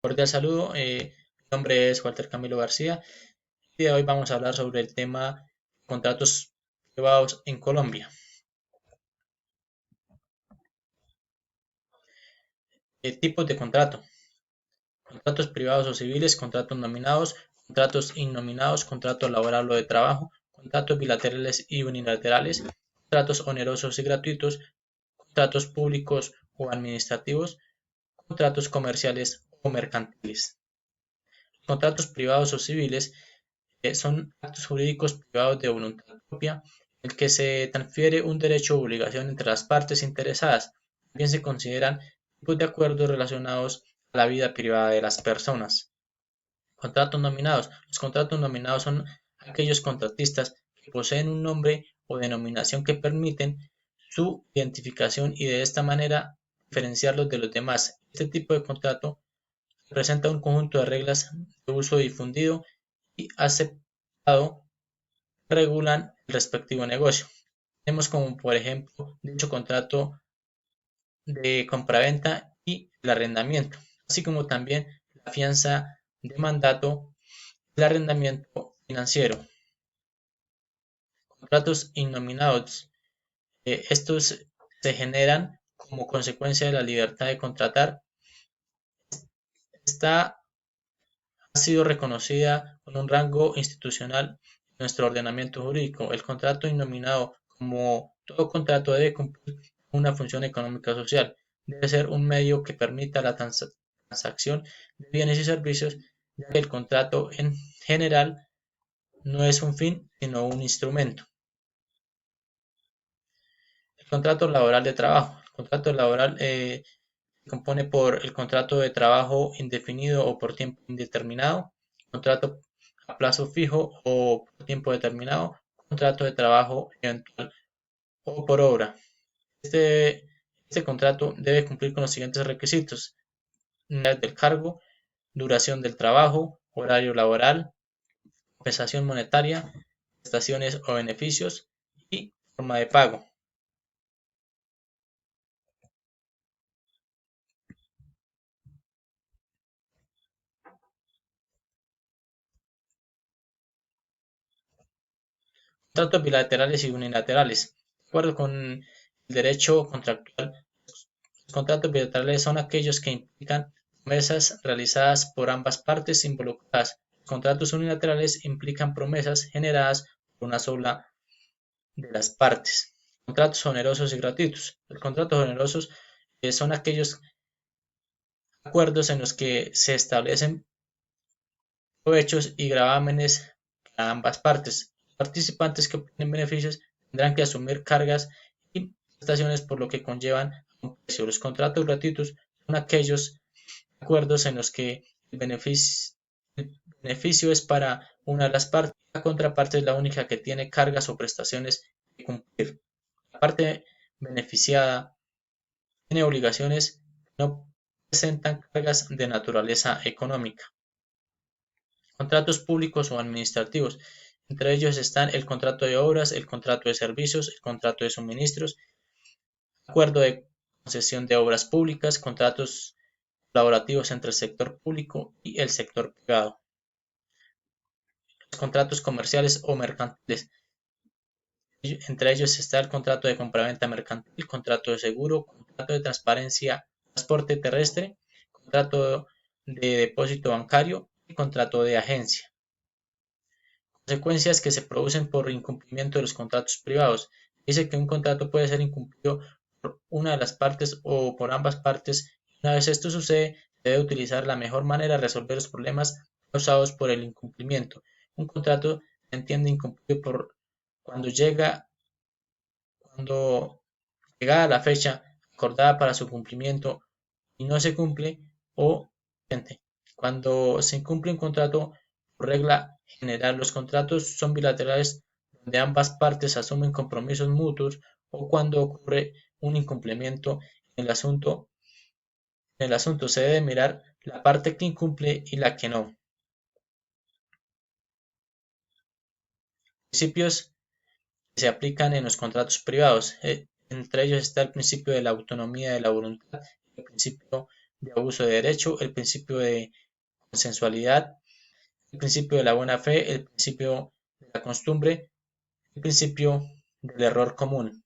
Cordial saludo, mi nombre es Walter Camilo García y hoy vamos a hablar sobre el tema contratos privados en Colombia. Tipos de contrato: contratos privados o civiles, contratos nominados, contratos innominados, contrato laboral o de trabajo, contratos bilaterales y unilaterales, contratos onerosos y gratuitos, contratos públicos o administrativos, contratos comerciales o mercantiles. Los contratos privados o civiles son actos jurídicos privados de voluntad propia, en el que se transfiere un derecho o obligación entre las partes interesadas. También se consideran tipos de acuerdos relacionados a la vida privada de las personas. Contratos nominados. Los contratos nominados son aquellos contratistas que poseen un nombre o denominación que permiten su identificación y de esta manera diferenciarlos de los demás. Este tipo de contrato representa un conjunto de reglas de uso difundido y aceptado que regulan el respectivo negocio. Tenemos como por ejemplo dicho contrato de compraventa y el arrendamiento, así como también la fianza de mandato y el arrendamiento financiero. Contratos innominados. Estos se generan como consecuencia de la libertad de contratar. Esta ha sido reconocida con un rango institucional en nuestro ordenamiento jurídico. El contrato innominado, como todo contrato, debe cumplir una función económica o social. Debe ser un medio que permita la transacción de bienes y servicios, ya que el contrato en general no es un fin, sino un instrumento. El contrato laboral de trabajo. El contrato laboral se compone por el contrato de trabajo indefinido o por tiempo indeterminado, contrato a plazo fijo o por tiempo determinado, contrato de trabajo eventual o por obra. Este contrato debe cumplir con los siguientes requisitos: unidad del cargo, duración del trabajo, horario laboral, compensación monetaria, prestaciones o beneficios y forma de pago. Contratos bilaterales y unilaterales. De acuerdo con el derecho contractual, los contratos bilaterales son aquellos que implican promesas realizadas por ambas partes involucradas. Los contratos unilaterales implican promesas generadas por una sola de las partes. Contratos onerosos y gratuitos. Los contratos onerosos son aquellos acuerdos en los que se establecen provechos y gravámenes para ambas partes. Los participantes que obtienen beneficios tendrán que asumir cargas y prestaciones por lo que conllevan un precio. Los contratos gratuitos son aquellos acuerdos en los que el beneficio es para una de las partes y la contraparte es la única que tiene cargas o prestaciones que cumplir. La parte beneficiada tiene obligaciones que no presentan cargas de naturaleza económica. Contratos públicos o administrativos. Entre ellos están el contrato de obras, el contrato de servicios, el contrato de suministros, acuerdo de concesión de obras públicas, contratos colaborativos entre el sector público y el sector privado. Los contratos comerciales o mercantiles. Entre ellos está el contrato de compraventa mercantil, contrato de seguro, contrato de transparencia, transporte terrestre, contrato de depósito bancario y contrato de agencia. Consecuencias que se producen por incumplimiento de los contratos privados. Dice que un contrato puede ser incumplido por una de las partes o por ambas partes. Una vez esto sucede, se debe utilizar la mejor manera de resolver los problemas causados por el incumplimiento. Un contrato se entiende incumplido por cuando cuando llegada la fecha acordada para su cumplimiento y no se cumple, o cuando se incumple un contrato. Por regla general, los contratos son bilaterales donde ambas partes asumen compromisos mutuos, o cuando ocurre un incumplimiento en el asunto se debe mirar la parte que incumple y la que no. Principios que se aplican en los contratos privados. Entre ellos está el principio de la autonomía de la voluntad y el principio de abuso de derecho, el principio de consensualidad, el principio de la buena fe, el principio de la costumbre, el principio del error común.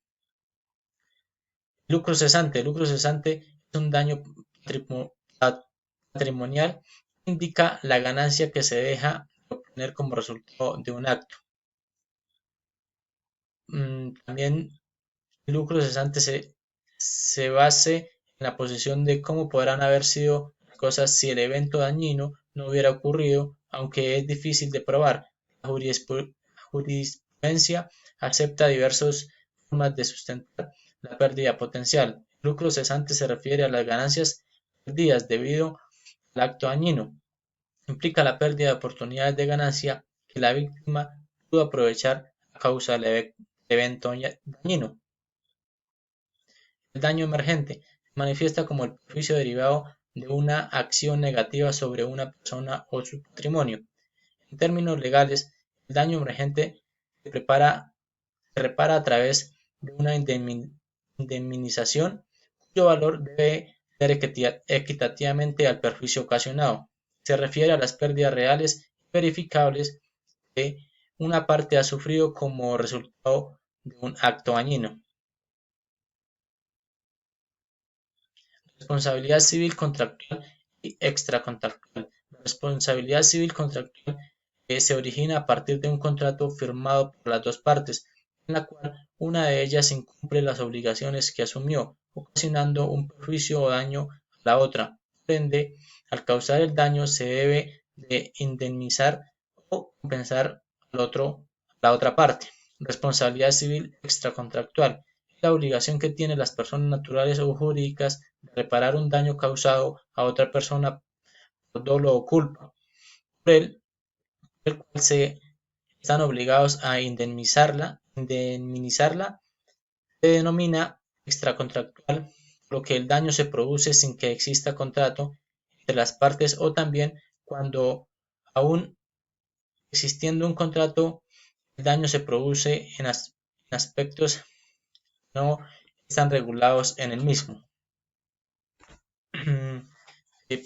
Lucro cesante. El lucro cesante es un daño patrimonial que indica la ganancia que se deja de obtener como resultado de un acto. También el lucro cesante se base en la posición de cómo podrán haber sido las cosas si el evento dañino no hubiera ocurrido, aunque es difícil de probar. La jurisprudencia acepta diversas formas de sustentar la pérdida potencial. El lucro cesante se refiere a las ganancias perdidas debido al acto dañino. Implica la pérdida de oportunidades de ganancia que la víctima pudo aprovechar a causa del evento dañino. El daño emergente se manifiesta como el perjuicio derivado de una acción negativa sobre una persona o su patrimonio. En términos legales, el daño emergente se repara a través de una indemnización cuyo valor debe ser equitativamente al perjuicio ocasionado. Se refiere a las pérdidas reales y verificables que una parte ha sufrido como resultado de un acto dañino. Responsabilidad civil contractual y extracontractual. La responsabilidad civil contractual se origina a partir de un contrato firmado por las dos partes, en la cual una de ellas incumple las obligaciones que asumió, ocasionando un perjuicio o daño a la otra. Por ende, al causar el daño se debe de indemnizar o compensar a la otra parte. Responsabilidad civil extracontractual es la obligación que tienen las personas naturales o jurídicas de reparar un daño causado a otra persona por dolo o culpa, por el cual se están obligados a indemnizarla, se denomina extracontractual, por lo que el daño se produce sin que exista contrato entre las partes o también cuando aún existiendo un contrato, el daño se produce en aspectos que no están regulados en el mismo.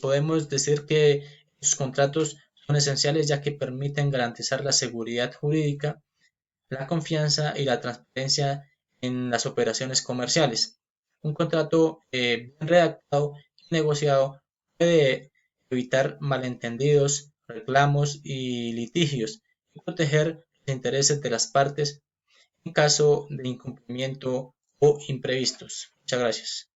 Podemos decir que los contratos son esenciales ya que permiten garantizar la seguridad jurídica, la confianza y la transparencia en las operaciones comerciales. Un contrato bien redactado y negociado puede evitar malentendidos, reclamos y litigios y proteger los intereses de las partes en caso de incumplimiento o imprevistos. Muchas gracias.